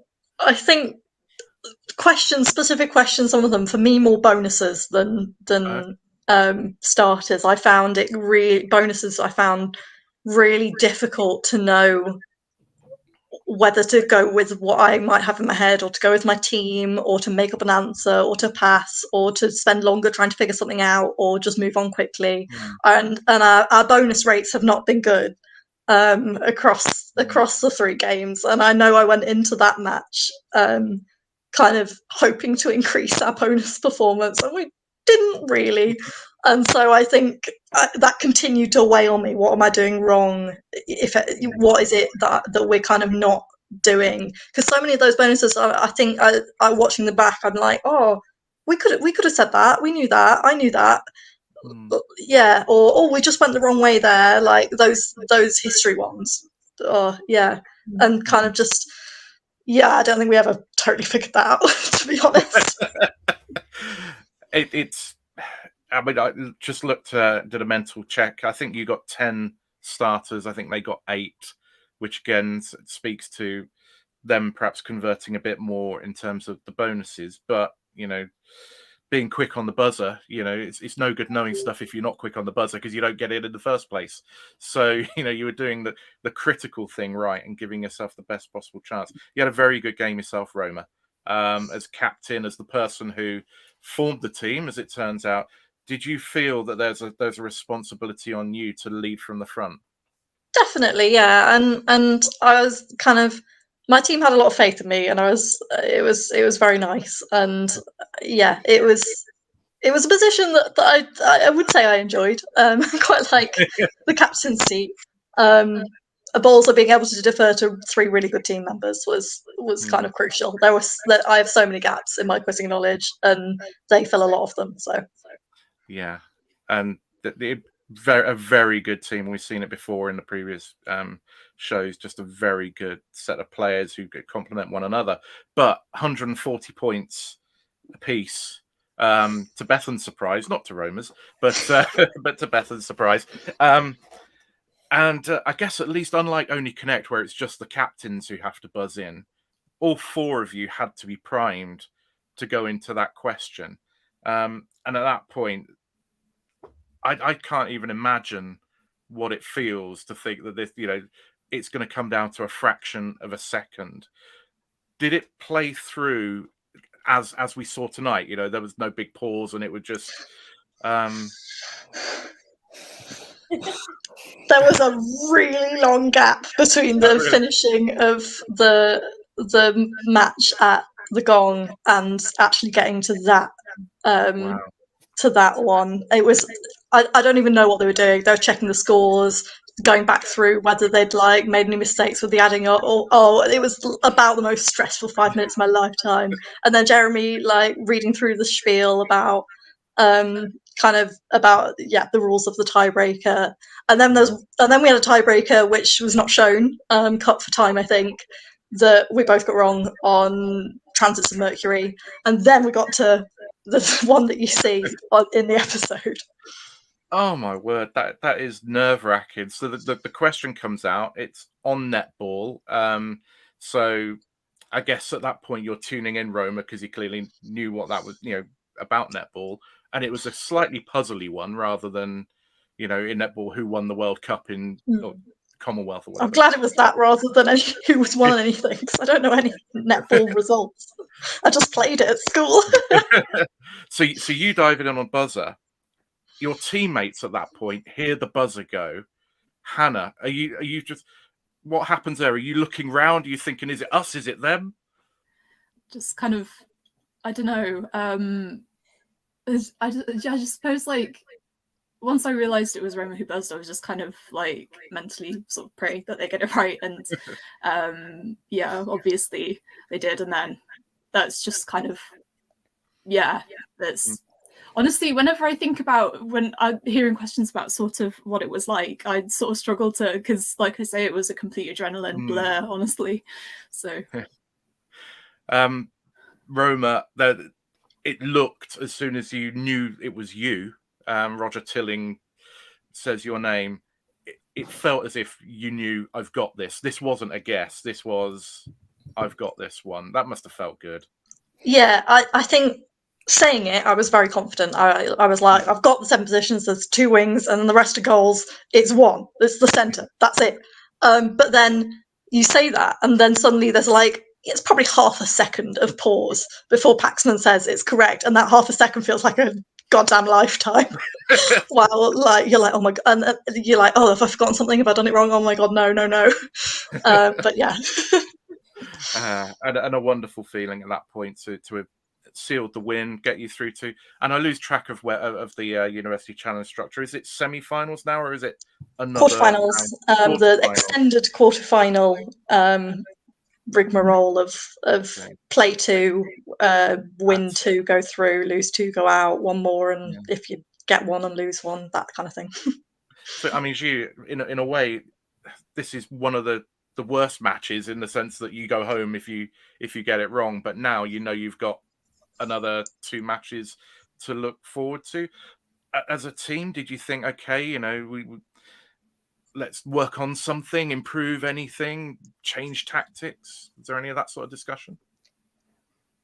specific questions, some of them for me more bonuses than starters. I found really difficult to know whether to go with what I might have in my head, or to go with my team, or to make up an answer, or to pass, or to spend longer trying to figure something out, or just move on quickly. And our bonus rates have not been good across the 3 games, and I know I went into that match kind of hoping to increase our bonus performance, and we didn't really. And so I think that continued to weigh on me. What am I doing wrong? What is it that we're kind of not doing? Because so many of those bonuses, I think, I watching them back, I'm like, oh, we could have said that. We knew that. I knew that. Yeah, or we just went the wrong way there. Like those history ones. And kind of just. Yeah, I don't think we ever totally figured that out, to be honest. I mean, I just did a mental check. I think you got 10 starters. I think they got 8, which again speaks to them perhaps converting a bit more in terms of the bonuses. But, being quick on the buzzer, it's no good knowing stuff if you're not quick on the buzzer because you don't get it in the first place. So, you were doing the critical thing right and giving yourself the best possible chance. You had a very good game yourself, Roma, as captain, as the person who formed the team, as it turns out. Did you feel that there's a responsibility on you to lead from the front? Definitely, yeah. And I was kind of, my team had a lot of faith in me, and it was very nice. And yeah, it was a position that I would say I enjoyed. Quite like the captain's seat. But also being able to defer to 3 really good team members was kind of crucial. I have so many gaps in my quizzing knowledge, and they fill a lot of them. So yeah, and a very good team. We've seen it before in the previous shows. Just a very good set of players who complement one another. But 140 points apiece. To Bethan's surprise, not to Roma's, but to Bethan's surprise. And I guess at least unlike Only Connect, where it's just the captains who have to buzz in, all 4 of you had to be primed to go into that question. And at that point, I can't even imagine what it feels to think that this, it's going to come down to a fraction of a second. Did it play through as we saw tonight? There was no big pause, and it would just. There was a really long gap between the finishing of the match at the Gong and actually getting to that Wow. to that one. It was I don't even know what they were doing. They were checking the scores, going back through whether they'd like made any mistakes with the adding up. Or it was about the most stressful 5 minutes of my lifetime. And then Jeremy like reading through the spiel about the rules of the tiebreaker. And then we had a tiebreaker which was not shown, cut for time, I think, that we both got wrong on transits of Mercury. And then we got to the one that you see in the episode. Oh my word, that is nerve-wracking. So the question comes out, it's on netball. So I guess at that point you're tuning in Roma because you clearly knew what that was, about netball. And it was a slightly puzzly one rather than, in netball, who won the World Cup in Commonwealth or whatever. I'm glad it was that rather than who was won anything, because I don't know any netball results. I just played it at school. So you dive in on a buzzer. Your teammates at that point hear the buzzer go. Hannah, are you just, what happens there? Are you looking round? Are you thinking, is it us? Is it them? Just kind of, I don't know. I just suppose, like, once I realised it was Roma who buzzed, I was just kind of like mentally sort of pray that they get it right. And obviously they did. And then that's just kind of, that's honestly, whenever I think about when I'm hearing questions about sort of what it was like, I sort of struggle to, because like I say, it was a complete adrenaline blur, honestly. So Roma, it looked, as soon as you knew it was you, Roger Tilling says your name, it felt as if you knew, I've got this. This wasn't a guess. This was, I've got this one. That must have felt good. Yeah, I think saying it, I was very confident. I was like, I've got the 7 positions, there's 2 wings, and then the rest of goals, it's 1. It's the centre. That's it. But then you say that, and then suddenly there's like, it's probably half a second of pause before Paxman says it's correct, and that half a second feels like a goddamn lifetime. While like you're like, oh my god, and you're like, oh, have I forgotten something? Have I done it wrong? Oh my god, no. But yeah. And a wonderful feeling at that point to have sealed the win, get you through to, and I lose track of the University Challenge structure. Is it semi-finals now, or is it another quarterfinals? The extended quarterfinal rigmarole of play 2, win 2, go through, lose 2, go out, 1 more, and if you get 1 and lose 1, that kind of thing. So I mean, Zhiyu, in a way, this is one of the worst matches in the sense that you go home if you get it wrong. But now you've got another 2 matches to look forward to. As a team, did you think, okay, we let's work on something, improve anything, change tactics? Is there any of that sort of discussion?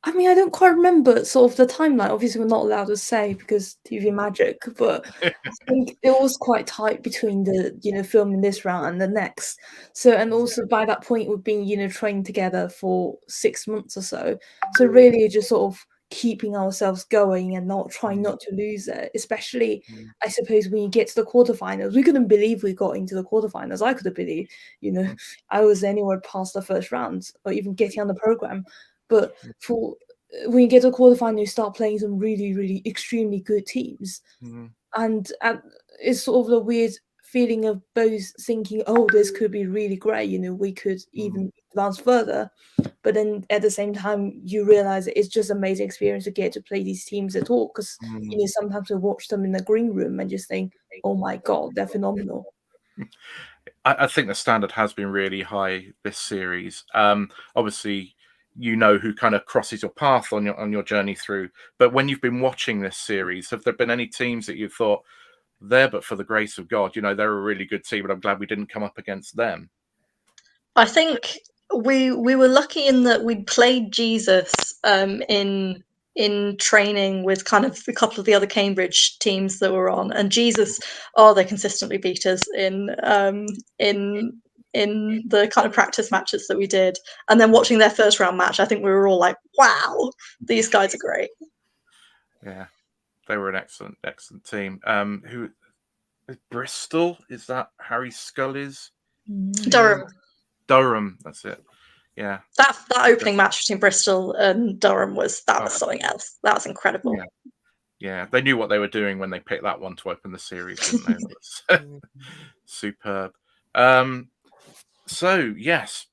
I mean, I don't quite remember sort of the timeline. Obviously, we're not allowed to say because TV magic, but I think it was quite tight between the, filming this round and the next. So, and also by that point, we've been, trained together for 6 months or so. So really just sort of keeping ourselves going and not trying not to lose it, especially, I suppose, when you get to the quarterfinals. We couldn't believe we got into the quarterfinals. I couldn't believe, I was anywhere past the first round or even getting on the program. But when you get to a quarterfinal, you start playing some really, really extremely good teams. And it's sort of a weird feeling of both thinking, oh, this could be really great, we could even advance further. But then at the same time, you realize it's just an amazing experience to get to play these teams at all. Because, sometimes we watch them in the green room and just think, oh my God, they're phenomenal. I think the standard has been really high this series. Obviously, who kind of crosses your path on your journey through. But when you've been watching this series, have there been any teams that you thought, but for the grace of God, they're a really good team, but I'm glad we didn't come up against them? I think we were lucky in that we'd played Jesus in training with kind of a couple of the other Cambridge teams that were on, and Jesus, they consistently beat us in the kind of practice matches that we did. And then watching their first round match, I think we were all like, wow, these guys are great. Yeah, they were an excellent team. Who Bristol, is that Harry Scully's? Durham, that's it. Yeah, that opening match between Bristol and Durham was something else. That was incredible. Yeah, they knew what they were doing when they picked that one to open the series, didn't they? That was superb. So yes,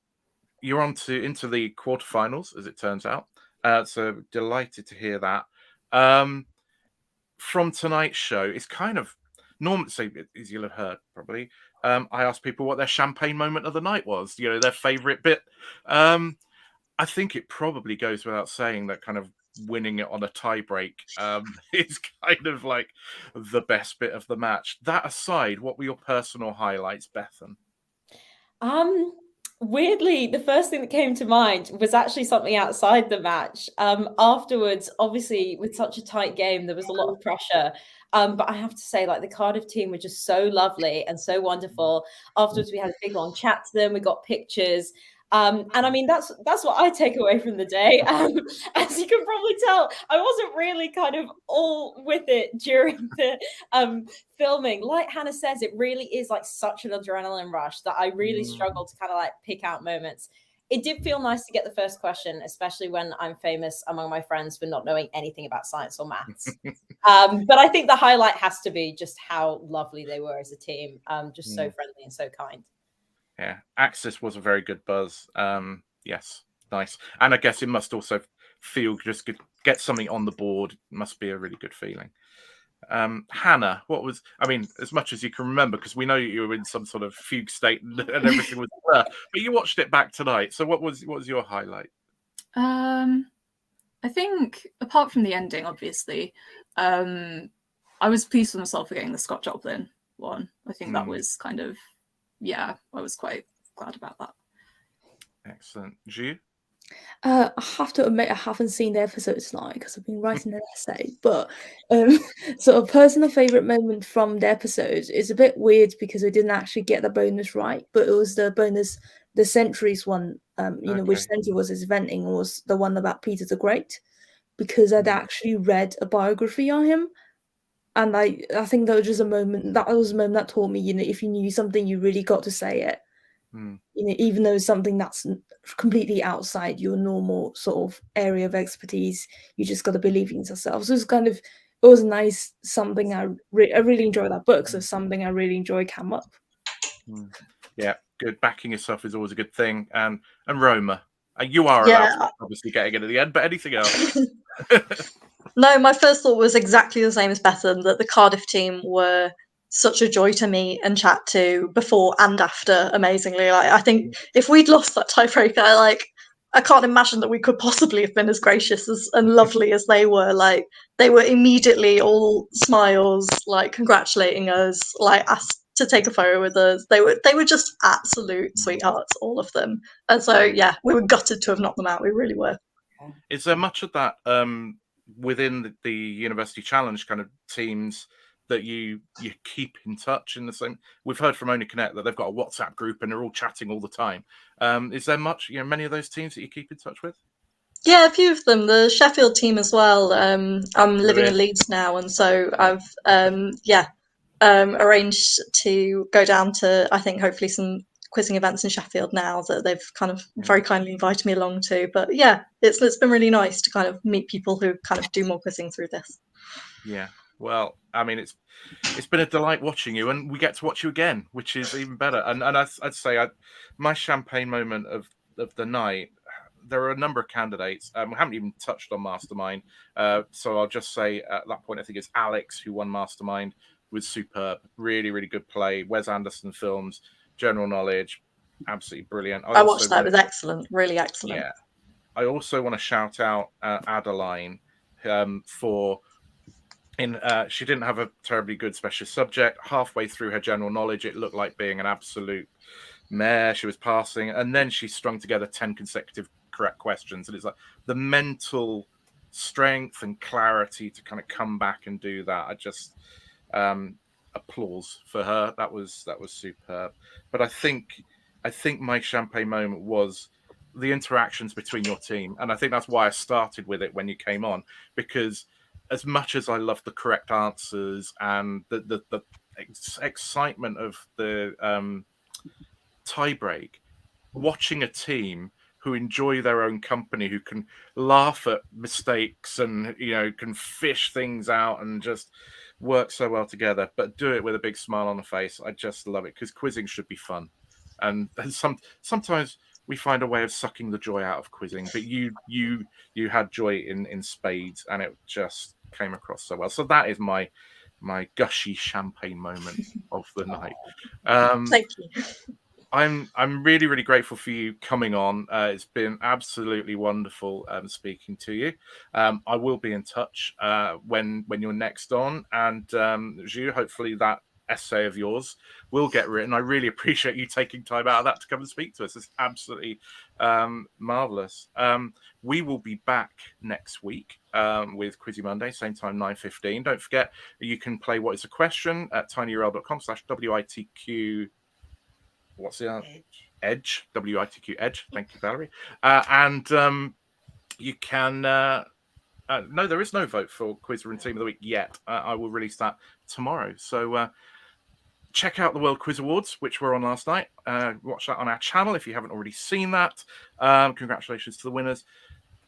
you're on into the quarterfinals, as it turns out. So delighted to hear that. From tonight's show, it's kind of normal. So as you'll have heard, probably, I asked people what their champagne moment of the night was. You know, their favourite bit. I think it probably goes without saying that kind of winning it on a tie break is kind of like the best bit of the match. That aside, what were your personal highlights, Bethan? Weirdly, the first thing that came to mind was actually something outside the match. Afterwards, obviously, with such a tight game, there was a lot of pressure. But I have to say, like, the Cardiff team were just so lovely and so wonderful. Afterwards, we had a big long chat to them. We got pictures. And I mean, that's what I take away from the day. As you can probably tell, I wasn't really kind of all with it during the filming. Like Hannah says, it really is like such an adrenaline rush that I really struggled to kind of like pick out moments. It did feel nice to get the first question, especially when I'm famous among my friends for not knowing anything about science or maths. But I think the highlight has to be just how lovely they were as a team. Just so friendly and so kind. Yeah, Axis was a very good buzz. Yes, nice. And I guess it must also feel just good. Get something on the board must be a really good feeling. Hannah, what was? I mean, as much as you can remember, because we know you were in some sort of fugue state and everything was blur. But you watched it back tonight. So what was your highlight? I think apart from the ending, obviously, I was pleased with myself for getting the Scott Joplin one. I think that was kind of. Yeah, I was quite glad about that. Excellent. Zhiyu? I have to admit I haven't seen the episodes tonight because I've been writing an essay. But so a personal favourite moment from the episodes is a bit weird because we didn't actually get the bonus right, but it was the bonus, the Centuries one. You know, which century was his venting was the one about Peter the Great, because I'd actually read a biography on him. And I think that was just a moment. That was a moment that taught me, you know, if you knew something, you really got to say it. You know, even though it's something that's completely outside your normal sort of area of expertise, you just got to believe in yourself. So it's kind of, it was nice. Something I really enjoy that book. So something I really enjoy came up. Yeah, good. Backing yourself is always a good thing. And Roma, you are allowed to obviously getting it at the end, but anything else? No, my first thought was exactly the same as Bethan, that the Cardiff team were such a joy to meet and chat to before and after, amazingly. Like, I think if we'd lost that tiebreaker, I can't imagine that we could possibly have been as gracious and lovely as they were. Like, they were immediately all smiles, like congratulating us, like asked to take a photo with us. They were just absolute sweethearts, all of them. And so yeah, we were gutted to have knocked them out. We really were. Is there much of that within the University Challenge kind of teams that you keep in touch in the same? We've heard from Only Connect that they've got a WhatsApp group and they're all chatting all the time. Is there much, many of those teams that you keep in touch with? Yeah, a few of them. The Sheffield team as well. I'm living in Leeds now, and so I've arranged to go down to, I think, hopefully some quizzing events in Sheffield now that they've kind of very kindly invited me along to. But yeah, it's been really nice to kind of meet people who kind of do more quizzing through this. Yeah, well, I mean, it's been a delight watching you, and we get to watch you again, which is even better. And I'd say my champagne moment of the night. There are a number of candidates. We haven't even touched on Mastermind, so I'll just say at that point, I think it's Alex who won Mastermind. Was superb, really, really good play. Wes Anderson films, general knowledge, absolutely brilliant. I watched that; it was excellent, really excellent. Yeah, I also want to shout out Adeline for. She didn't have a terribly good special subject. Halfway through her general knowledge, it looked like being an absolute mare. She was passing, and then she strung together 10 consecutive correct questions, and it's like the mental strength and clarity to kind of come back and do that. I just applause for her. That was superb. But I think my champagne moment was the interactions between your team, and I think that's why I started with it when you came on, because as much as I love the correct answers and the excitement of the tie break, watching a team who enjoy their own company, who can laugh at mistakes and, you know, can fish things out and just work so well together, but do it with a big smile on the face. I just love it, because quizzing should be fun. And sometimes we find a way of sucking the joy out of quizzing, but you had joy in spades, and it just came across so well. So that is my gushy champagne moment of the night. Thank you. I'm really, really grateful for you coming on. It's been absolutely wonderful speaking to you. I will be in touch when you're next on, and Zhiyu, hopefully that essay of yours will get written. I really appreciate you taking time out of that to come and speak to us. It's absolutely marvelous. We will be back next week with Quizzy Monday, same time, 9:15. Don't forget, you can play What Is a Question at tinyurl.com/WITQ. What's the Edge? WITQ Edge. Thank you, Valerie. And you can. No, there is no vote for Quizzer and Team of the Week yet. I will release that tomorrow. So check out the World Quiz Awards, which were on last night. Watch that on our channel if you haven't already seen that. Congratulations to the winners.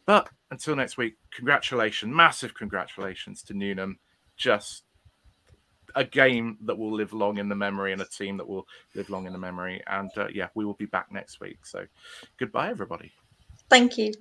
But until next week, congratulations, massive congratulations to Newnham. Just a game that will live long in the memory, and a team that will live long in the memory. And yeah, we will be back next week. So goodbye, everybody. Thank you.